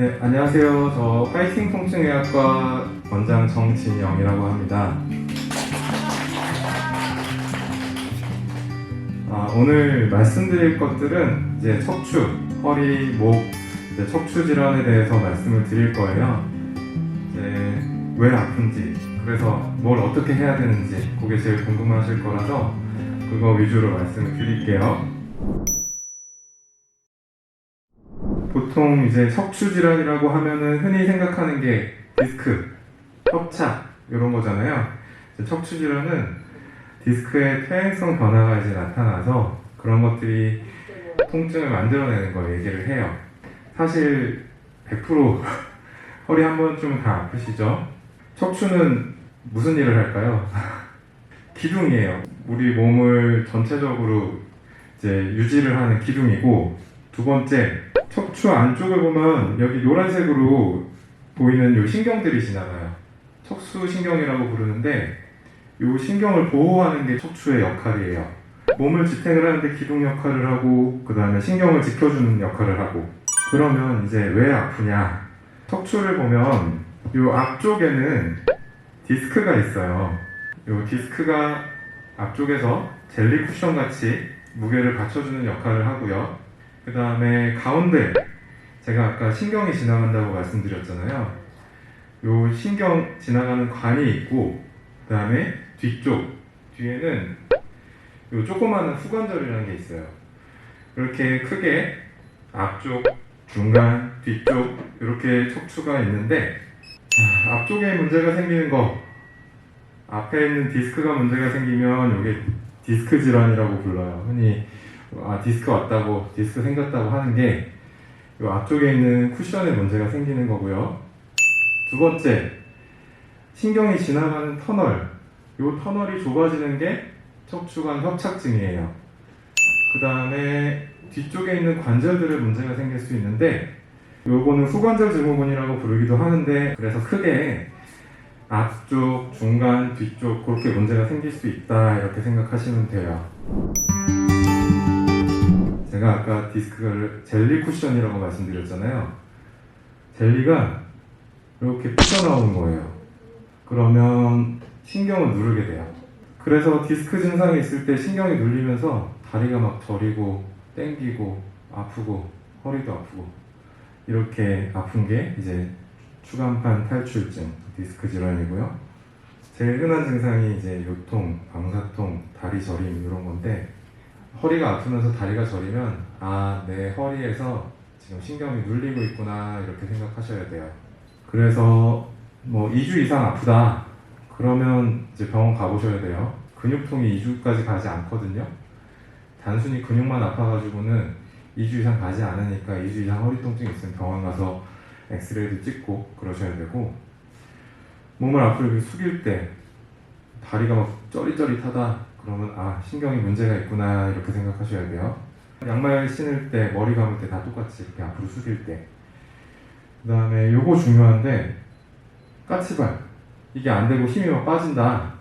네, 안녕하세요. 저 파이팅 통증의학과 원장 정진영이라고 합니다. 오늘 말씀드릴 것들은 이제 척추, 허리, 목, 이제 척추 질환에 대해서 말씀을 드릴 거예요. 이제 왜 아픈지, 그래서 뭘 어떻게 해야 되는지, 그게 제일 궁금하실 거라서 그거 위주로 말씀을 드릴게요. 보통 이제 척추 질환이라고 하면은 흔히 생각하는 게 디스크, 협착 이런 거잖아요. 척추 질환은 디스크의 퇴행성 변화가 이제 나타나서 그런 것들이 통증을 만들어내는 걸 얘기를 해요. 사실 100% 허리 한 번쯤은 다 아프시죠? 척추는 무슨 일을 할까요? 기둥이에요. 우리 몸을 전체적으로 이제 유지를 하는 기둥이고, 두 번째, 척추 안쪽을 보면 여기 노란색으로 보이는 요 신경들이 지나가요. 척수신경이라고 부르는데 요 신경을 보호하는 게 척추의 역할이에요. 몸을 지탱을 하는데 기둥 역할을 하고, 그 다음에 신경을 지켜주는 역할을 하고. 그러면 이제 왜 아프냐? 척추를 보면 요 앞쪽에는 디스크가 있어요. 요 디스크가 앞쪽에서 젤리 쿠션 같이 무게를 받쳐주는 역할을 하고요. 그 다음에 가운데, 제가 아까 신경이 지나간다고 말씀드렸잖아요. 요 신경 지나가는 관이 있고, 그 다음에 뒤에는 요 조그마한 후관절이라는 게 있어요. 이렇게 크게 앞쪽, 중간, 뒤쪽 이렇게 척추가 있는데, 앞쪽에 문제가 생기는 거, 앞에 있는 디스크가 문제가 생기면 이게 디스크 질환이라고 불러요. 흔히 디스크 왔다고, 디스크 생겼다고 하는 게 이 앞쪽에 있는 쿠션에 문제가 생기는 거고요. 두 번째, 신경이 지나가는 터널, 이 터널이 좁아지는 게 척추관 협착증이에요. 그 다음에 뒤쪽에 있는 관절들에 문제가 생길 수 있는데, 요거는 후관절 증후군이라고 부르기도 하는데, 그래서 크게 앞쪽, 중간, 뒤쪽 그렇게 문제가 생길 수 있다 이렇게 생각하시면 돼요. 제가 아까 디스크를 젤리 쿠션이라고 말씀드렸잖아요. 젤리가 이렇게 삐져나오는 거예요. 그러면 신경을 누르게 돼요. 그래서 디스크 증상이 있을 때 신경이 눌리면서 다리가 막 저리고 땡기고 아프고 허리도 아프고 이렇게 아픈 게 이제 추간판 탈출증, 디스크 질환이고요. 제일 흔한 증상이 이제 요통, 방사통, 다리 저림 이런 건데, 허리가 아프면서 다리가 저리면 내 허리에서 지금 신경이 눌리고 있구나 이렇게 생각하셔야 돼요. 그래서 뭐 2주 이상 아프다 그러면 이제 병원 가보셔야 돼요. 근육통이 2주까지 가지 않거든요. 단순히 근육만 아파가지고는 2주 이상 가지 않으니까 2주 이상 허리 통증이 있으면 병원 가서 엑스레이도 찍고 그러셔야 되고, 몸을 앞으로 이렇게 숙일 때 다리가 막 쩌릿쩌릿하다 그러면 신경이 문제가 있구나 이렇게 생각하셔야 돼요. 양말 신을 때, 머리 감을 때 다 똑같이 이렇게 앞으로 숙일 때. 그 다음에 요거 중요한데, 까치발, 이게 안 되고 힘이 막 빠진다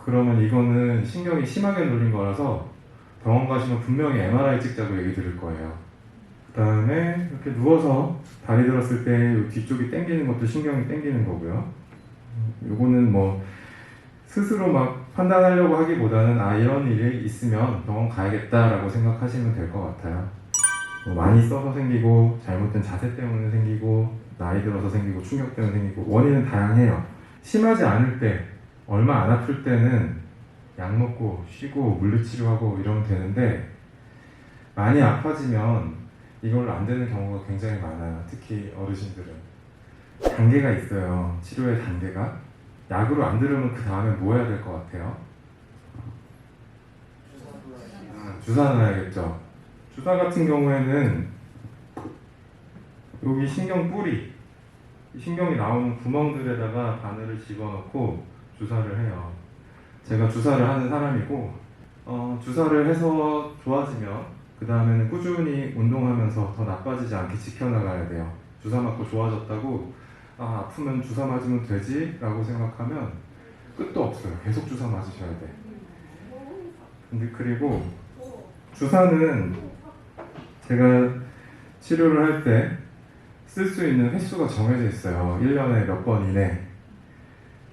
그러면 이거는 신경이 심하게 눌린 거라서 병원 가시면 분명히 MRI 찍자고 얘기 드릴 거예요. 그 다음에 이렇게 누워서 다리 들었을 때 요 뒤쪽이 당기는 것도 신경이 당기는 거고요. 요거는 뭐 스스로 막 판단하려고 하기보다는 이런 일이 있으면 병원 가야겠다라고 생각하시면 될 것 같아요. 뭐 많이 써서 생기고, 잘못된 자세 때문에 생기고, 나이 들어서 생기고, 충격 때문에 생기고, 원인은 다양해요. 심하지 않을 때, 얼마 안 아플 때는 약 먹고 쉬고 물리치료하고 이러면 되는데, 많이 아파지면 이걸로 안 되는 경우가 굉장히 많아요. 특히 어르신들은. 단계가 있어요. 치료의 단계가. 약으로 안 들으면 그 다음에 뭐 해야 될 것 같아요? 주사 놔야겠죠. 주사 같은 경우에는 여기 신경 뿌리, 신경이 나오는 구멍들에다가 바늘을 집어넣고 주사를 해요. 제가 주사를 하는 사람이고, 주사를 해서 좋아지면 그 다음에는 꾸준히 운동하면서 더 나빠지지 않게 지켜나가야 돼요. 주사 맞고 좋아졌다고 아프면 주사 맞으면 되지? 라고 생각하면 끝도 없어요. 계속 주사 맞으셔야 돼. 근데 그리고 주사는 제가 치료를 할 때 쓸 수 있는 횟수가 정해져 있어요. 1년에 몇 번 이내.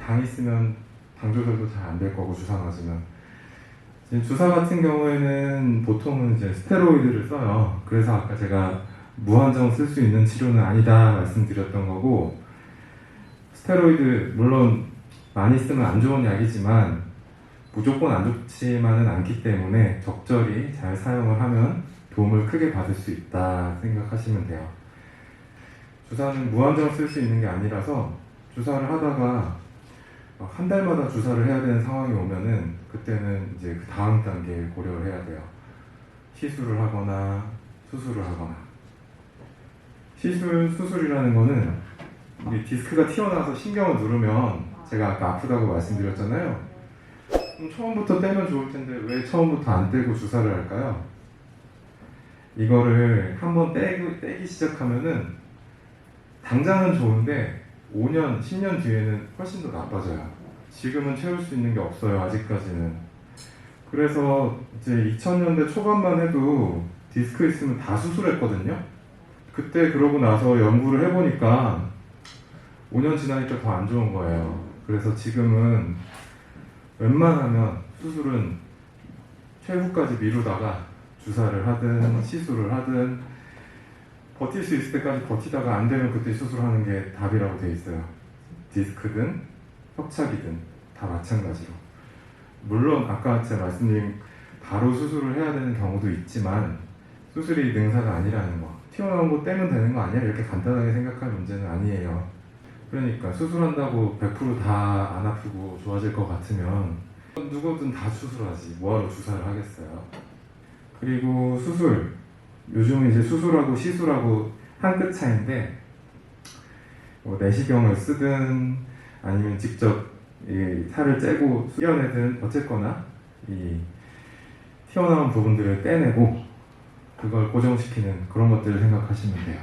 당 있으면 당 조절도 잘 안 될 거고, 주사 맞으면. 주사 같은 경우에는 보통은 이제 스테로이드를 써요. 그래서 아까 제가 무한정 쓸 수 있는 치료는 아니다 말씀드렸던 거고, 스테로이드 물론 많이 쓰면 안 좋은 약이지만 무조건 안 좋지만은 않기 때문에 적절히 잘 사용을 하면 도움을 크게 받을 수 있다 생각하시면 돼요. 주사는 무한정 쓸 수 있는 게 아니라서 주사를 하다가 한 달마다 주사를 해야 되는 상황이 오면은 그때는 이제 그 다음 단계를 고려를 해야 돼요. 시술을 하거나 수술을 하거나. 수술이라는 거는 이 디스크가 튀어나와서 신경을 누르면 제가 아까 아프다고 말씀드렸잖아요. 그럼 처음부터 떼면 좋을 텐데 왜 처음부터 안 떼고 주사를 할까요? 이거를 한번 떼기 시작하면은 당장은 좋은데 5년, 10년 뒤에는 훨씬 더 나빠져요. 지금은 채울 수 있는 게 없어요, 아직까지는. 그래서 이제 2000년대 초반만 해도 디스크 있으면 다 수술했거든요. 그때 그러고 나서 연구를 해보니까 5년 지나니까 더 안 좋은 거예요. 그래서 지금은 웬만하면 수술은 최후까지 미루다가 주사를 하든 시술을 하든 버틸 수 있을 때까지 버티다가 안 되면 그때 수술하는 게 답이라고 돼 있어요. 디스크든 협착이든 다 마찬가지로. 물론 아까 제가 말씀드린 바로 수술을 해야 되는 경우도 있지만 수술이 능사가 아니라는 거. 튀어나온 거 떼면 되는 거 아니야? 이렇게 간단하게 생각할 문제는 아니에요. 그러니까 수술한다고 100% 다 안 아프고 좋아질 것 같으면 누구든 다 수술하지. 뭐하러 주사를 하겠어요. 그리고 수술. 요즘은 이제 수술하고 시술하고 한 끗 차이인데 뭐 내시경을 쓰든 아니면 직접 이 살을 째고 떼어내든 어쨌거나 이 튀어나온 부분들을 떼내고 그걸 고정시키는 그런 것들을 생각하시면 돼요.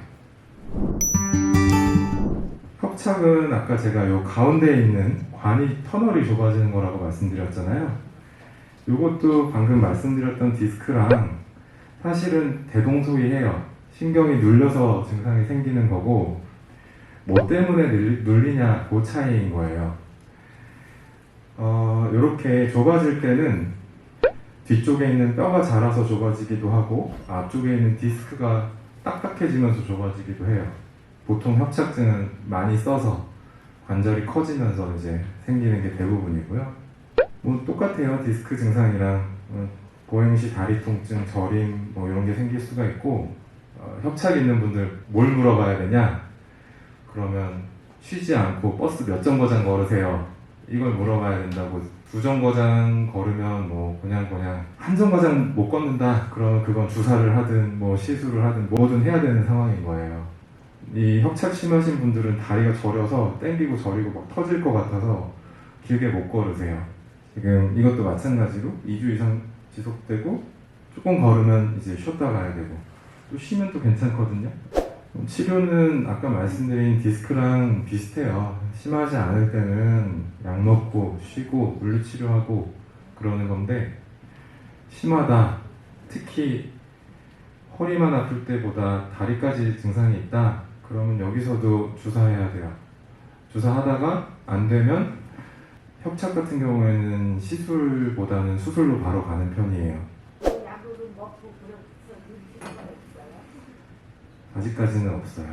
협착은 아까 제가 요 가운데에 있는 관이 터널이 좁아지는 거라고 말씀드렸잖아요. 요것도 방금 말씀드렸던 디스크랑 사실은 대동소이해요. 신경이 눌려서 증상이 생기는 거고 뭐 때문에 눌리냐 그 차이인 거예요. 이렇게 좁아질 때는 뒤쪽에 있는 뼈가 자라서 좁아지기도 하고 앞쪽에 있는 디스크가 딱딱해지면서 좁아지기도 해요. 보통 협착증은 많이 써서 관절이 커지면서 이제 생기는 게 대부분이고요. 뭐 똑같아요. 디스크 증상이랑 보행시 다리 통증, 저림 뭐 이런 게 생길 수가 있고 협착 있는 분들 뭘 물어봐야 되냐? 그러면 쉬지 않고 버스 몇 정거장 걸으세요? 이걸 물어봐야 된다고. 2정거장 걸으면 뭐 그냥 한 정거장 못 걷는다. 그러면 그건 주사를 하든 뭐 시술을 하든 뭐든 해야 되는 상황인 거예요. 이 협착 심하신 분들은 다리가 저려서 땡기고 저리고 막 터질 것 같아서 길게 못 걸으세요. 지금 이것도 마찬가지로 2주 이상 지속되고 조금 걸으면 이제 쉬었다 가야 되고 또 쉬면 또 괜찮거든요. 치료는 아까 말씀드린 디스크랑 비슷해요. 심하지 않을 때는 약 먹고 쉬고 물리치료하고 그러는 건데 심하다, 특히 허리만 아플 때보다 다리까지 증상이 있다 그러면 여기서도 주사해야 돼요. 주사하다가 안 되면 협착 같은 경우에는 시술보다는 수술로 바로 가는 편이에요. 아직까지는 없어요.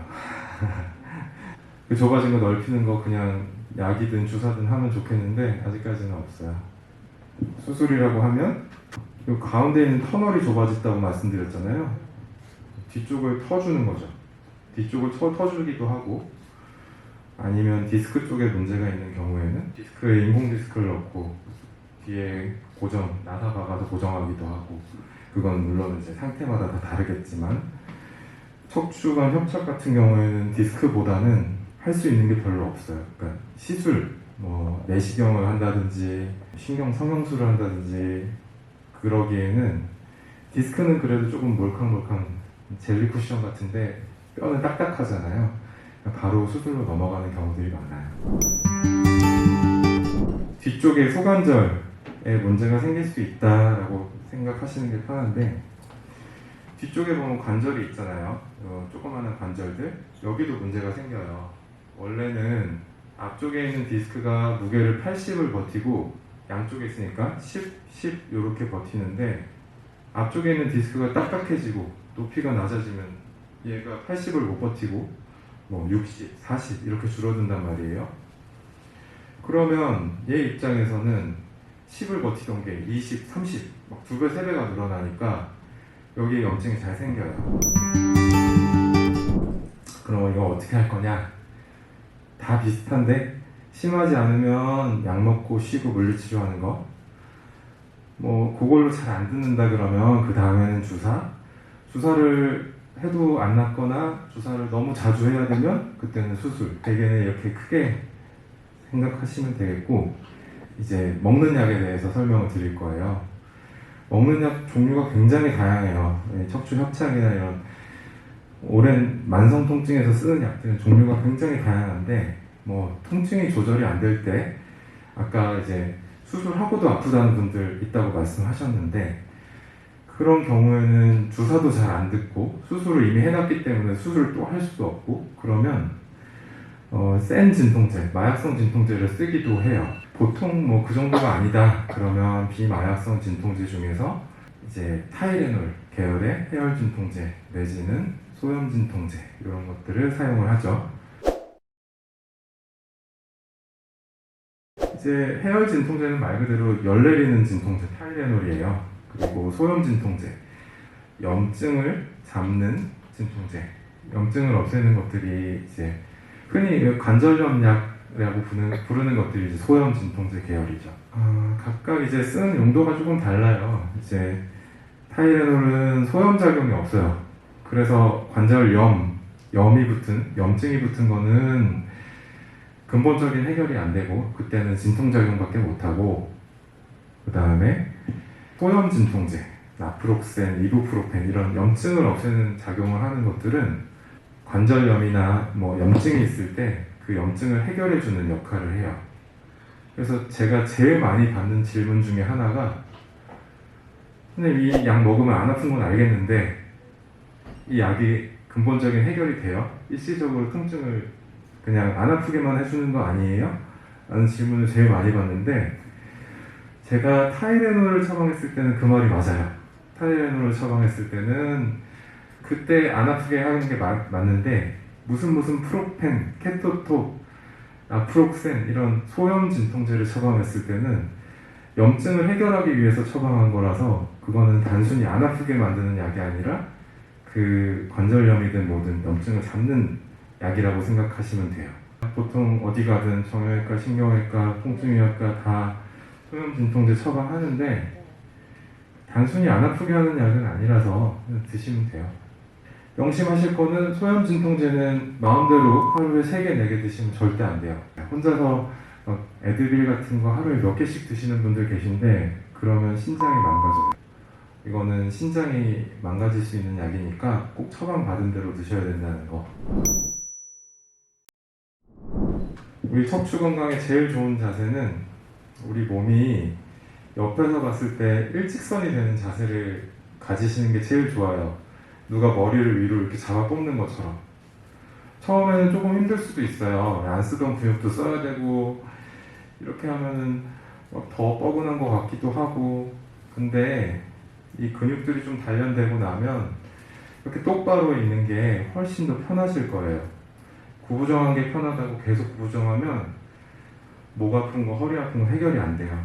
그 좁아진 거 넓히는 거 그냥 약이든 주사든 하면 좋겠는데 아직까지는 없어요. 수술이라고 하면 이 가운데 있는 터널이 좁아졌다고 말씀드렸잖아요. 뒤쪽을 터주는 거죠. 뒤쪽을 터주기도 하고 아니면 디스크 쪽에 문제가 있는 경우에는 디스크에 인공 디스크를 넣고 뒤에 나사 박아서 고정하기도 하고 그건 물론 이제 상태마다 다 다르겠지만 척추관 협착 같은 경우에는 디스크보다는 할 수 있는 게 별로 없어요. 그러니까 시술, 뭐 내시경을 한다든지 신경 성형술을 한다든지 그러기에는 디스크는 그래도 조금 몰캉몰캉 젤리 쿠션 같은데 뼈는 딱딱하잖아요. 바로 수술로 넘어가는 경우들이 많아요. 뒤쪽에 소관절에 문제가 생길 수 있다라고 생각하시는 게 편한데 뒤쪽에 보면 관절이 있잖아요. 조그마한 관절들. 여기도 문제가 생겨요. 원래는 앞쪽에 있는 디스크가 무게를 80을 버티고 양쪽에 있으니까 10, 10 이렇게 버티는데 앞쪽에 있는 디스크가 딱딱해지고 높이가 낮아지면 얘가 80을 못 버티고 뭐 60, 40 이렇게 줄어든단 말이에요. 그러면 얘 입장에서는 10을 버티던 게 20, 30, 막 2배, 3배가 늘어나니까 여기에 염증이 잘 생겨요. 그럼 이거 어떻게 할 거냐? 다 비슷한데 심하지 않으면 약 먹고 쉬고 물리치료하는 거. 뭐 그걸로 잘 안 듣는다 그러면 그 다음에는 주사를 해도 안 낫거나 주사를 너무 자주 해야 되면 그때는 수술. 대개는 이렇게 크게 생각하시면 되겠고, 이제 먹는 약에 대해서 설명을 드릴 거예요. 먹는 약 종류가 굉장히 다양해요. 척추 협착이나 이런 오랜 만성 통증에서 쓰는 약들은 종류가 굉장히 다양한데, 뭐 통증이 조절이 안 될 때 아까 이제 수술하고도 아프다는 분들 있다고 말씀하셨는데, 그런 경우에는 주사도 잘 안 듣고 수술을 이미 해놨기 때문에 수술을 또 할 수도 없고, 그러면 센 진통제, 마약성 진통제를 쓰기도 해요. 보통 뭐 그 정도가 아니다 그러면 비마약성 진통제 중에서 이제 타이레놀 계열의 해열 진통제 내지는 소염 진통제 이런 것들을 사용을 하죠. 이제 해열 진통제는 말 그대로 열 내리는 진통제 타이레놀이에요. 그리고 소염 진통제, 염증을 잡는 진통제, 염증을 없애는 것들이 이제 흔히 관절염약이라고 부르는 것들이 이제 소염 진통제 계열이죠. 각각 이제 쓰는 용도가 조금 달라요. 이제 타이레놀은 소염 작용이 없어요. 그래서 염증이 붙은 거는 근본적인 해결이 안 되고 그때는 진통작용밖에 못하고, 그 다음에 소염 진통제, 나프록센, 이부프로펜 이런 염증을 없애는 작용을 하는 것들은 관절염이나 뭐 염증이 있을 때 그 염증을 해결해주는 역할을 해요. 그래서 제가 제일 많이 받는 질문 중에 하나가, 선생님 이 약 먹으면 안 아픈 건 알겠는데 이 약이 근본적인 해결이 돼요? 일시적으로 통증을 그냥 안 아프게만 해주는 거 아니에요? 라는 질문을 제일 많이 받는데, 제가 타이레놀을 처방했을 때는 그 말이 맞아요. 타이레놀을 처방했을 때는 그때 안 아프게 하는 게 맞는데, 무슨 프로펜, 케토톱, 나프록센 이런 소염 진통제를 처방했을 때는 염증을 해결하기 위해서 처방한 거라서 그거는 단순히 안 아프게 만드는 약이 아니라 그 관절염이든 뭐든 염증을 잡는 약이라고 생각하시면 돼요. 보통 어디 가든 정형외과, 신경외과, 통증의학과 다 소염 진통제 처방하는데 단순히 안 아프게 하는 약은 아니라서 드시면 돼요. 명심하실 거는 소염 진통제는 마음대로 하루에 3개, 4개 드시면 절대 안 돼요. 혼자서 에드빌 같은 거 하루에 몇 개씩 드시는 분들 계신데 그러면 신장이 망가져요. 이거는 신장이 망가질 수 있는 약이니까 꼭 처방받은 대로 드셔야 된다는 거. 우리 척추 건강에 제일 좋은 자세는 우리 몸이 옆에서 봤을 때 일직선이 되는 자세를 가지시는 게 제일 좋아요. 누가 머리를 위로 이렇게 잡아 뽑는 것처럼. 처음에는 조금 힘들 수도 있어요. 안 쓰던 근육도 써야 되고 이렇게 하면은 더 뻐근한 것 같기도 하고, 근데 이 근육들이 좀 단련되고 나면 이렇게 똑바로 있는 게 훨씬 더 편하실 거예요. 구부정한 게 편하다고 계속 구부정하면 목 아픈 거, 허리 아픈 거 해결이 안 돼요.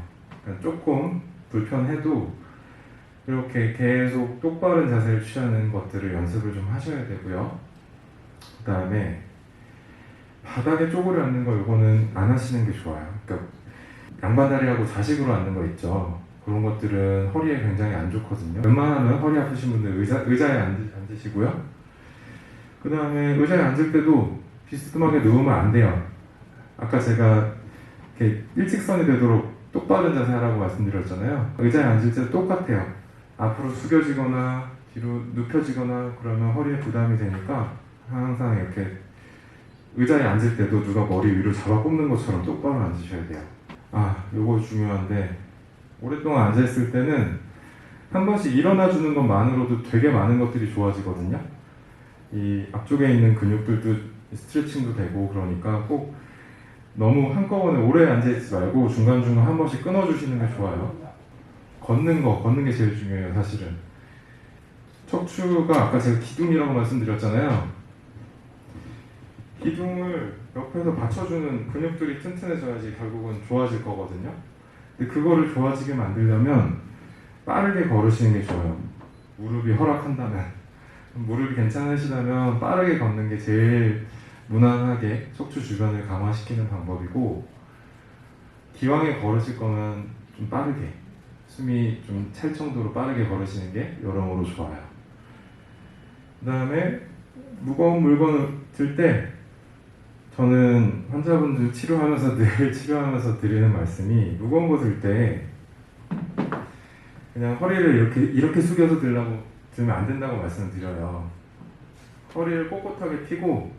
그러니까 조금 불편해도 이렇게 계속 똑바른 자세를 취하는 것들을 연습을 좀 하셔야 되고요. 그 다음에 바닥에 쪼그려 앉는 거, 이거는 안 하시는 게 좋아요. 그러니까 양반다리하고 좌식으로 앉는 거 있죠. 그런 것들은 허리에 굉장히 안 좋거든요. 웬만하면 허리 아프신 분들 의자에 앉으시고요. 그 다음에 의자에 앉을 때도 비스듬하게 누우면 안 돼요. 아까 제가 이렇게 일직선이 되도록 똑바른 자세 하라고 말씀드렸잖아요. 의자에 앉을 때도 똑같아요. 앞으로 숙여지거나 뒤로 눕혀지거나 그러면 허리에 부담이 되니까 항상 이렇게 의자에 앉을 때도 누가 머리 위로 잡아 꼽는 것처럼 똑바로 앉으셔야 돼요. 요거 중요한데, 오랫동안 앉아있을 때는 한 번씩 일어나 주는 것만으로도 되게 많은 것들이 좋아지거든요. 이 앞쪽에 있는 근육들도 스트레칭도 되고, 그러니까 꼭 너무 한꺼번에 오래 앉아있지 말고 중간중간 한 번씩 끊어주시는 게 좋아요. 걷는 게 제일 중요해요, 사실은. 척추가 아까 제가 기둥이라고 말씀드렸잖아요. 기둥을 옆에서 받쳐주는 근육들이 튼튼해져야지 결국은 좋아질 거거든요. 근데 그거를 좋아지게 만들려면 빠르게 걸으시는 게 좋아요. 무릎이 허락한다면. 무릎이 괜찮으시다면 빠르게 걷는 게 제일 무난하게 척추 주변을 강화시키는 방법이고, 기왕에 걸으실 거면 좀 빠르게, 숨이 좀 찰 정도로 빠르게 걸으시는 게 여러모로 좋아요. 그 다음에 무거운 물건을 들 때 저는 환자분들 치료하면서 늘 치료하면서 드리는 말씀이, 무거운 거 들 때 그냥 허리를 이렇게 숙여서 들면 안 된다고 말씀드려요. 허리를 꼿꼿하게 펴고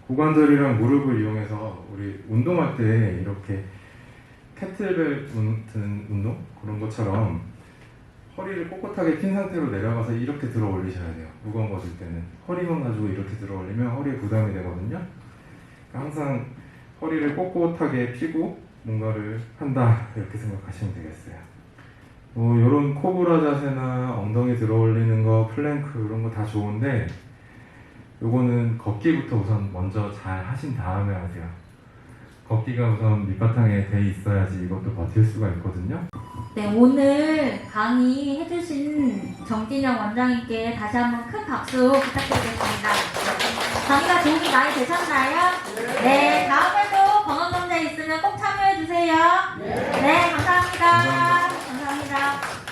고관절이랑 무릎을 이용해서 우리 운동할 때 이렇게 캐틀벨 드는 운동? 그런 것처럼 허리를 꼿꼿하게 핀 상태로 내려가서 이렇게 들어 올리셔야 돼요. 무거운 거 들 때는 허리만 가지고 이렇게 들어 올리면 허리에 부담이 되거든요. 항상 허리를 꼿꼿하게 펴고 뭔가를 한다, 이렇게 생각하시면 되겠어요. 이런 코브라 자세나 엉덩이 들어 올리는 거, 플랭크 이런 거 다 좋은데, 요거는 걷기부터 우선 먼저 잘 하신 다음에 하세요. 걷기가 우선 밑바탕에 돼 있어야지 이것도 버틸 수가 있거든요. 네, 오늘 강의 해주신 정진영 원장님께 다시 한번 큰 박수 부탁드리겠습니다. 강의가 도움이 많이 되셨나요? 네, 다음에도 건강검진 있으면 꼭 참여해주세요. 네, 감사합니다. 감사합니다.